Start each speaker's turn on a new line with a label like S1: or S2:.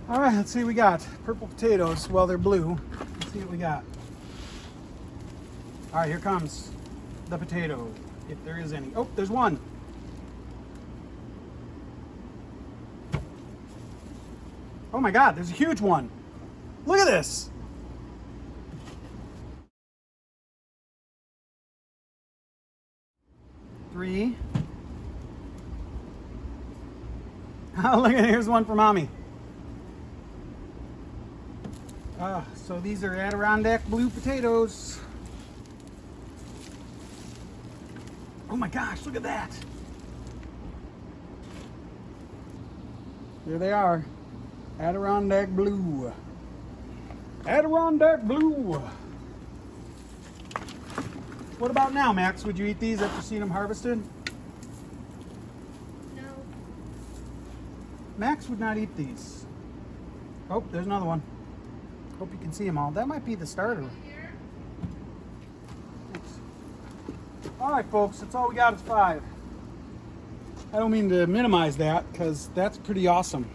S1: All right, let's see what we got. Purple potatoes. Well, they're blue. Let's see what we got. All right, here comes the potato, if there is any. Oh, there's one. Oh my God, there's a huge one. Look at this. Three. Oh, look at, here's one for mommy. So these are Adirondack blue potatoes. Oh my gosh, look at that. There they are. Adirondack blue. Adirondack blue. What about now, Max? Would you eat these after seeing them harvested?
S2: No.
S1: Max would not eat these. Oh, there's another one. Hope you can see them all. That might be the starter. All right, folks, that's all we got is 5. I don't mean to minimize that because that's pretty awesome.